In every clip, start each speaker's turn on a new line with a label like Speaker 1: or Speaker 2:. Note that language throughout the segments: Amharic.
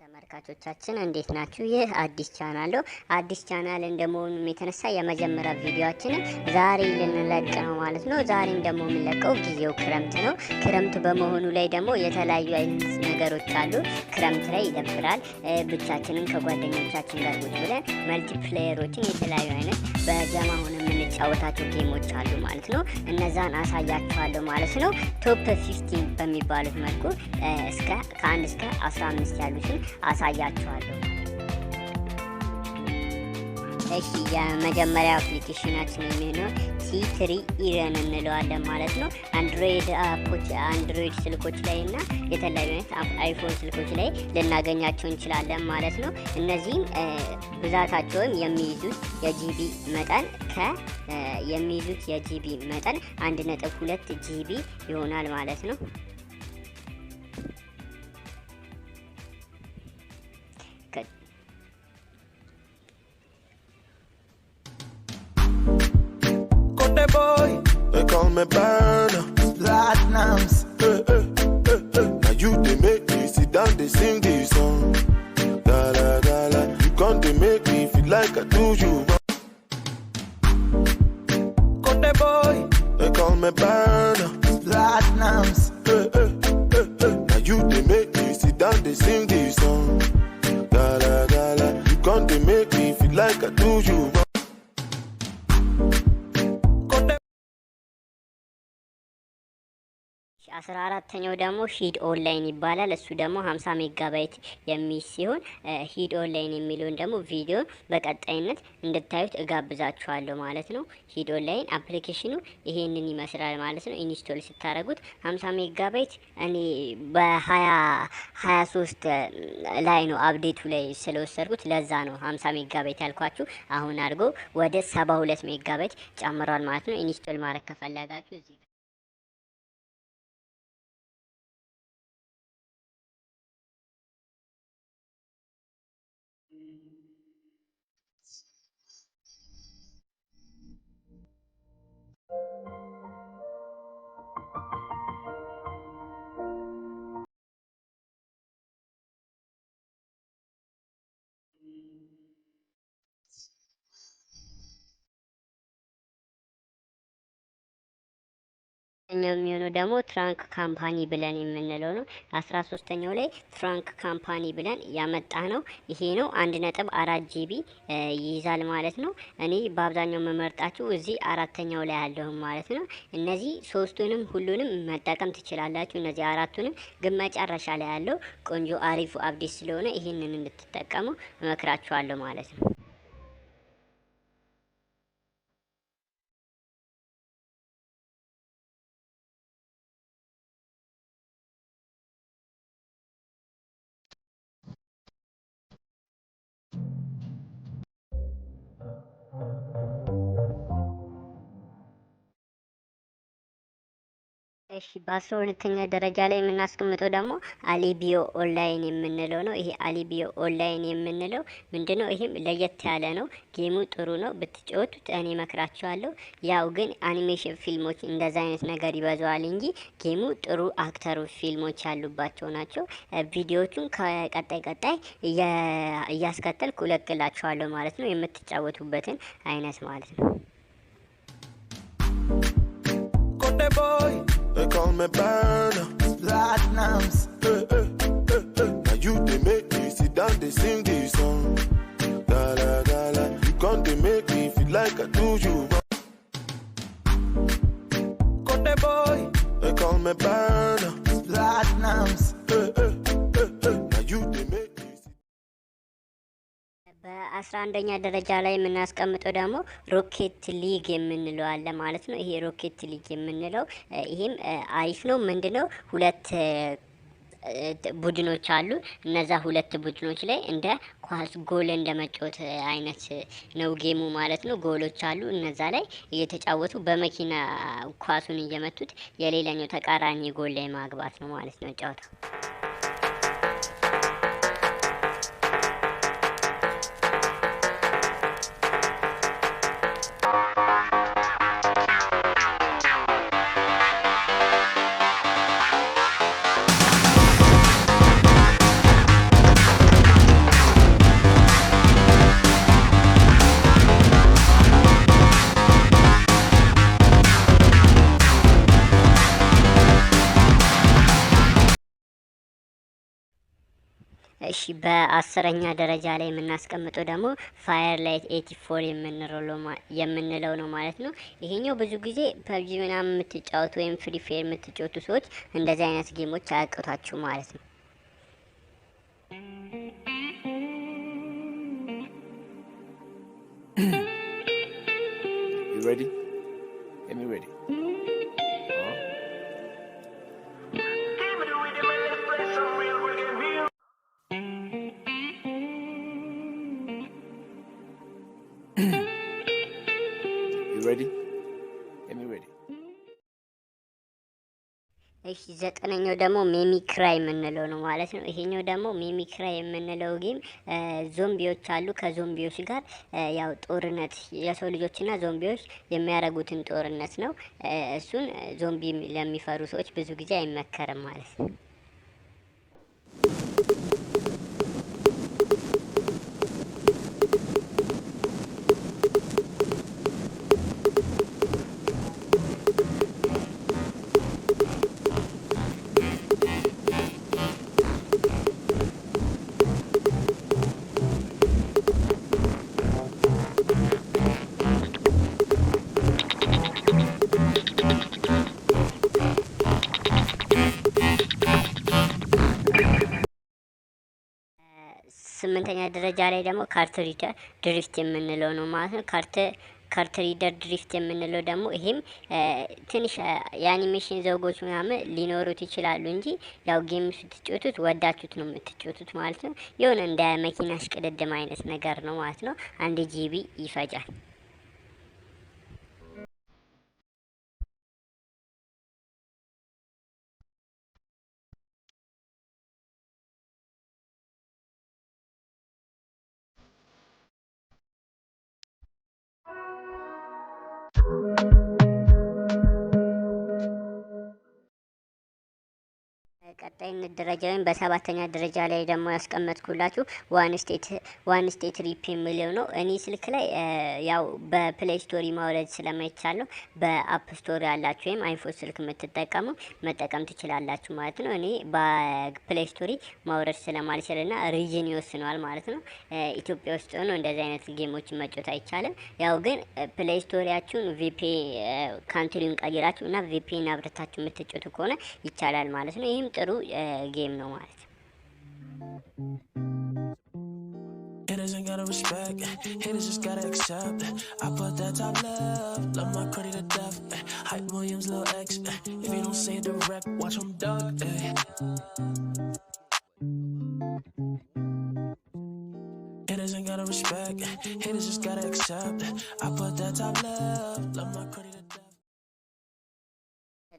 Speaker 1: ተመልካቾቻችን እንዴት ናችሁ? ይህ አዲስ ቻናል ነው። አዲስ ቻናል እንደመሆኑ የተነሳ የመጀመሪያ ቪዲዮአችንን ዛሬ ልንለቅ ነው ማለት ነው። ዛሬ ደግሞ የምንለቀው ጊዜው ክረምት ነው። ክረምት በመሆኑ ላይ ደግሞ የተለያዩ አይነት ነገሮች አሉ። ክረምት ላይ ይደብራል። ብቻችንን ከጓደኞቻችን ጋር ቁጭ ብለን መልቲፕሌየሮችን የተለያዩ አይነት በጀማ ሆነ የምንጫወታቸው ጌሞች አሉ ማለት ነው። እነዛን አሳያችኋለሁ ማለት ነው። ቶፕ 15 በሚባሉት መልኩ ከ1 እስከ 15 ያሉትን አሳያችኋለሁ። እሺ የመጀመሪያ አፕሊኬሽናችን የሚሆነው ቲ3 ኢረን እንለዋለን ማለት ነው። አንድሮይድ ስልኮች ላይ እና የተለያዩ አይነት አይፎን ስልኮች ላይ ልናገኛቸው እንችላለን ማለት ነው። እነዚህም ብዛታቸውም የሚይዙት የጂቢ መጠን 1.2 ጂቢ ይሆናል ማለት ነው።
Speaker 2: Boy, they call me burner, platinums. Now you they make me sit down, they sing this song. Gala gala, you can't they make me feel like I do you. Kote boy, they call me burner, platinums. Now you they make me sit down, they sing this song. Gala gala, you can't they make me feel like I do you.
Speaker 1: 14ኛው ደግሞ ሂድ ኦንላይን ይባላል። እሱ ደግሞ 50 ሜጋባይት የሚይዝ ሲሆን ሂድ ኦንላይን የሚለውን ደግሞ ቪዲዮ በቀጣይነት እንድታዩት እጋብዛችኋለሁ ማለት ነው። ሂድ ኦንላይን አፕሊኬሽኑ ይሄንን ይመስላል ማለት ነው። ኢንስቶል ስታደርጉት 50 ሜጋባይት እኔ በ2023 ላይ ነው አፕዴቱ ላይ ስለወሰድኩት ለዛ ነው 50 ሜጋባይት ያልኳችሁ። አሁን አድርጎ ወደ 72 ሜጋባይት ጨምሯል ማለት ነው። ኢንስቶል ማድረግ ከፈለጋችሁ እዚህ የሚሆነው ደግሞ ትራንክ ካምፓኒ ብለን የምንለው ነው። 13ኛው ላይ ትራንክ ካምፓኒ ብለን ያመጣ ነው ይሄ ነው። 1.4 ጂቢ ይይዛል ማለት ነው። እኔ በአብዛኛው መመርጣችሁ እዚህ 4ኛው ላይ ያለው ማለት ነው። እነዚህ ሶስቱንም ሁሉንም መጠቀም ትችላላችሁ። እነዚህ አራቱንም ግን መጨረሻ ላይ ያለው ቆንጆ አሪፉ አፕዴት ስለሆነ ይሄንን እንድትጠቀሙ እመክራችኋለሁ ማለት ነው። እሺ በ12ኛ ደረጃ ላይ የምናስቀምጠው ደግሞ አሊቢዮ ኦንላይን የምንለው ነው። ይሄ አሊቢዮ ኦንላይን የምንለው ምንድነው? ይሄም ለየት ያለ ነው። ጌሙ ጥሩ ነው፣ ብትጫወቱት እኔ መክራችኋለሁ። ያው ግን አኒሜሽን ፊልሞች እንደዛ አይነት ነገር ይበዛዋል እንጂ ጌሙ ጥሩ አክተሮች ፊልሞች ያሉባቸው ናቸው። ቪዲዮዎቹን ከቀጣይ እያስከተልኩ እለቅላችኋለሁ ማለት ነው። የምትጫወቱበትን አይነት ማለት ነው።
Speaker 2: They call me burner, platinums. Now you they make me sit down, they sing this song. Gala gala, you can't they make me feel like I do you. Kote boy, they call me burner, platinums. Now you they make me.
Speaker 1: በ11ኛ ደረጃ ላይ የምናስቀምጠው ደግሞ ሮኬት ሊግ የምንለው አለ ማለት ነው። ይሄ ሮኬት ሊግ የምንለው ይሄም አሪፍ ነው። ምንድነው? ሁለት ቡድኖች አሉ። እነዛ ሁለት ቡድኖች ላይ እንደ ኳስ ጎል እንደመጫወት አይነት ነው ጌሙ ማለት ነው። ጎሎች አሉ። እነዛ ላይ እየተጫወቱ በመኪና ኳሱን እየመቱት የሌላኛው ተቃራኒ ጎል ላይ ማግባት ነው ማለት ነው ጨዋታው። እሺ በ10ኛ ደረጃ ላይ የምናስቀምጠው ደግሞ ፋየር ላይት 84 የምንለው ነው ማለት ነው። ይሄኛው ብዙ ጊዜ ፐብጂ ምናምን የምትጫወቱ ወይም ፍሪ ፋየር የምትጫወቱ ሰዎች እንደዚህ አይነት ጌሞች አያቅቷችሁ ማለት ነው።
Speaker 2: You ready? Get me ready. You ready? Get me ready.
Speaker 1: እሺ 9ኛው ደግሞ ሜሚክራይ የምንለው ነው ማለት ነው። ይሄኛው ደግሞ ሜሚክራይ የምንለው ጌም ዞምቢዎች አሉ። ከዞምቢዎች ጋር ያው ጦርነት የሰው ልጆችና ዞምቢዎች የሚያደርጉትን ጦርነት ነው። እሱን ዞምቢ ለሚፈሩ ሰዎች ብዙ ጊዜ አይመከርም ማለት ነው። ስምንተኛ ደረጃ ላይ ደግሞ ካርት ሪደር ድሪፍት የምንለው ነው ማለት ነው። ካርት ሪደር ድሪፍት የምንለው ደግሞ ይሄም ትንሽ የአኒሜሽን ዘውጎች ምናምን ሊኖሩት ይችላሉ እንጂ ያው ጌም ስትጫወቱት ወዳችሁት ነው የምትጫወቱት ማለት ነው። የሆነ እንደ መኪና ሽቅድድም አይነት ነገር ነው ማለት ነው። 1 ጂቢ ይፈጃል። ቀጣይነት ደረጃ ወይም በ7ኛ ደረጃ ላይ ደግሞ ያስቀመጥኩላችሁ ዋን ስቴት ሪፕ የሚለው ነው። እኔ ስልክ ላይ ያው በፕሌይ ስቶሪ ማውረድ ስለማይቻል ነው። በአፕ ስቶሪ ያላችሁ ወይም አይፎን ስልክ የምትጠቀሙ መጠቀም ትችላላችሁ ማለት ነው። እኔ በፕሌይ ስቶሪ ማውረድ ስለማልችልና ሪጅን ይወስነዋል ማለት ነው። ኢትዮጵያ ውስጥ ሆኖ እንደዚህ አይነት ጌሞችን መጫወት አይቻልም። ያው ግን ፕሌይ ስቶሪያችሁን ካንትሪውን ቀይራችሁ እና ቪፒኤን አብረታችሁ የምትጫወቱ ከሆነ ይቻላል ማለት ነው። ይህም ጥሩ ጌም ነው ማለት ነው። Haters ain't gotta respect, haters just gotta accept. I put that top left, love my credit to death. Hype Williams, Lil X. If you don't say it direct, watch them duck. Haters ain't gotta respect, haters just gotta accept. I put that top left, love my credit to death.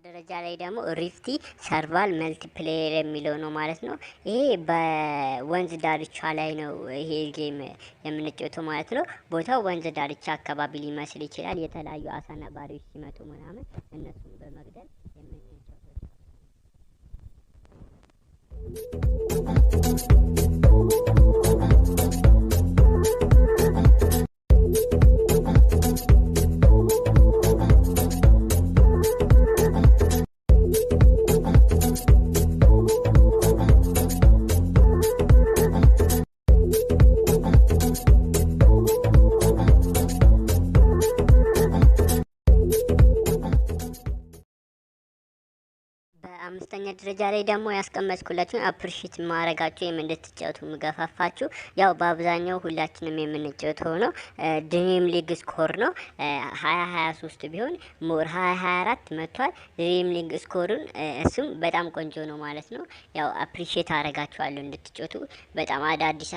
Speaker 1: ደረጃ ላይ ደግሞ ሪፍቲ ሰርቫል መልቲፕሌየር የሚለው ነው ማለት ነው። ይሄ በወንዝ ዳርቻ ላይ ነው ይሄ ጌም የምንጫወተው ማለት ነው። ቦታው ወንዝ ዳርቻ አካባቢ ሊመስል ይችላል። የተለያዩ አሳ ነባሪዎች ሲመጡ ምናምን እነሱን በመግደል በአምስተኛ ደረጃ ላይ ደግሞ ያስቀመጥኩላችሁን አፕሪሺት ማድረጋችሁ እንድትጫወቱ ምገፋፋችሁ ያው በአብዛኛው ሁላችንም የምንጫወተው ነው። ድሪም ሊግ ስኮር ነው 2023 ቢሆን ሞር 2024 መጥቷል። ድሪም ሊግ ስኮሩን እሱም በጣም ቆንጆ ነው ማለት ነው። ያው አፕሪሺት አደርጋችኋለሁ እንድትጫወቱ። በጣም አዳዲስ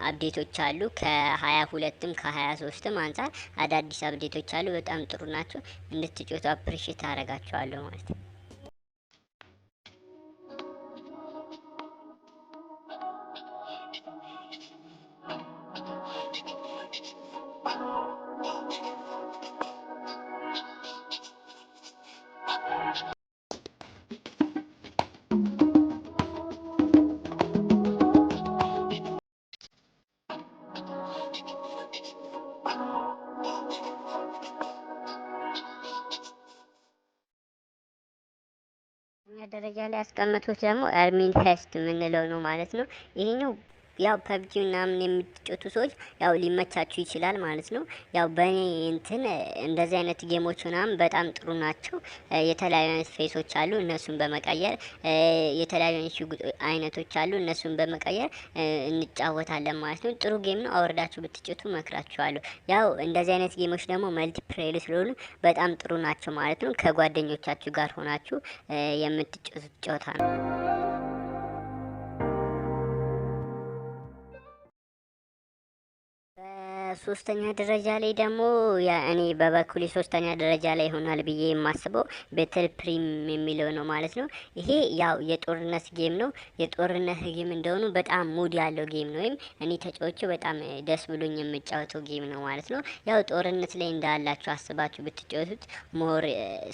Speaker 1: አፕዴቶች አሉ። ከ22ም ከ23ም አንጻር አዳዲስ አፕዴቶች አሉ። በጣም ጥሩ ናቸው። እንድትጫወቱ አፕሪሺት አደርጋችኋለሁ ማለት ነው። ላይ ያስቀመጡት ደግሞ አርሚን ሄስት የምንለው ነው ማለት ነው። ይሄኛው ያው ፐብጂ ምናምን የምትጫወቱ ሰዎች ያው ሊመቻችሁ ይችላል ማለት ነው። ያው በእኔ እንትን እንደዚህ አይነት ጌሞች ምናምን በጣም ጥሩ ናቸው። የተለያዩ አይነት ፌሶች አሉ፣ እነሱን በመቀየር የተለያዩ አይነቶች አሉ፣ እነሱን በመቀየር እንጫወታለን ማለት ነው። ጥሩ ጌም ነው፣ አወርዳችሁ ብትጫወቱ መክራችኋለሁ። ያው እንደዚህ አይነት ጌሞች ደግሞ መልቲፕሌየር ስለሆኑ በጣም ጥሩ ናቸው ማለት ነው። ከጓደኞቻችሁ ጋር ሆናችሁ የምትጫወቱት ጨዋታ ነው። ሶስተኛ ደረጃ ላይ ደግሞ እኔ በበኩሌ ሶስተኛ ደረጃ ላይ ይሆናል ብዬ የማስበው ቤተል ፕሪም የሚለው ነው ማለት ነው። ይሄ ያው የጦርነት ጌም ነው። የጦርነት ጌም እንደሆኑ በጣም ሙድ ያለው ጌም ነው። ወይም እኔ ተጫዋቹ በጣም ደስ ብሎኝ የምጫወተው ጌም ነው ማለት ነው። ያው ጦርነት ላይ እንዳላችሁ አስባችሁ ብትጫወቱት ሞር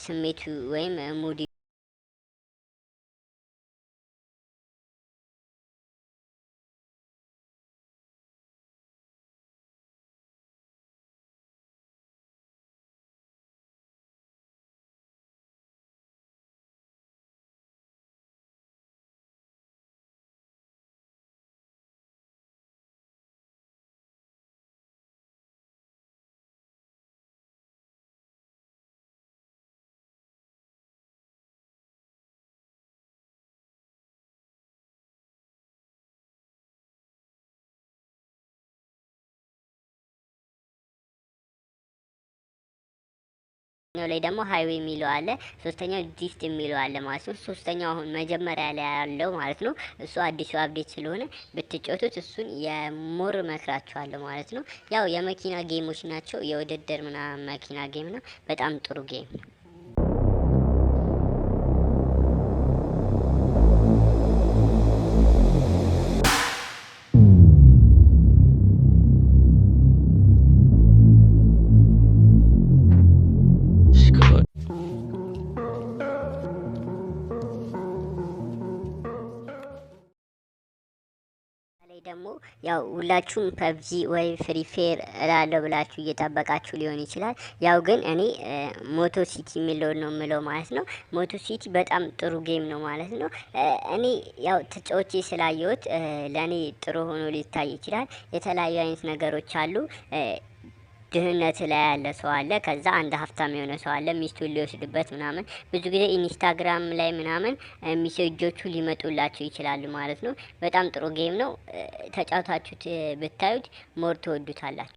Speaker 1: ስሜቱ ወይም ሙድ ላይ ደግሞ ሃይዌ የሚለው አለ። ሶስተኛው ዲፍት የሚለው አለ ማለት ነው። ሶስተኛው አሁን መጀመሪያ ላይ ያለው ማለት ነው። እሱ አዲሱ አፕዴት ስለሆነ ብትጫወቱት እሱን የሞር መክራችኋለሁ ማለት ነው። ያው የመኪና ጌሞች ናቸው። የውድድር ምናምን መኪና ጌም ነው። በጣም ጥሩ ጌም። ደግሞ ያው ሁላችሁም ፐብጂ ወይ ፍሪ ፌር እላለሁ ብላችሁ እየጠበቃችሁ ሊሆን ይችላል። ያው ግን እኔ ሞቶ ሲቲ የሚለው ነው የምለው ማለት ነው። ሞቶ ሲቲ በጣም ጥሩ ጌም ነው ማለት ነው። እኔ ያው ተጫዎቼ ስላየሁት ለእኔ ጥሩ ሆኖ ሊታይ ይችላል። የተለያዩ አይነት ነገሮች አሉ። ድህነት ላይ ያለ ሰው አለ። ከዛ አንድ ሀብታም የሆነ ሰው አለ ሚስቱን ሊወስድበት ምናምን። ብዙ ጊዜ ኢንስታግራም ላይ ምናምን ሚሴጆቹ ሊመጡላችሁ ይችላሉ ማለት ነው። በጣም ጥሩ ጌም ነው። ተጫውታችሁት ብታዩት ሞር ትወዱታላችሁ።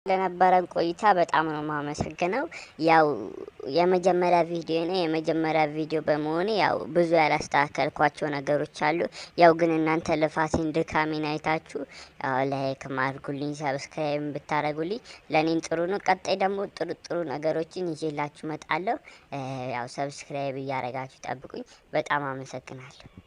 Speaker 1: ለነበረን ቆይታ በጣም ነው የማመሰግነው። ያው የመጀመሪያ ቪዲዮ ነው። የመጀመሪያ ቪዲዮ በመሆኑ ያው ብዙ ያላስተካከልኳቸው ነገሮች አሉ። ያው ግን እናንተ ልፋቴን ድካሜን አይታችሁ ያው ላይክ ማድርጉልኝ፣ ሰብስክራይብ ብታረጉልኝ ለኔን ጥሩ ነው። ቀጣይ ደግሞ ጥሩ ጥሩ ነገሮችን ይዤላችሁ እመጣለሁ። ያው ሰብስክራይብ እያረጋችሁ ጠብቁኝ። በጣም አመሰግናለሁ።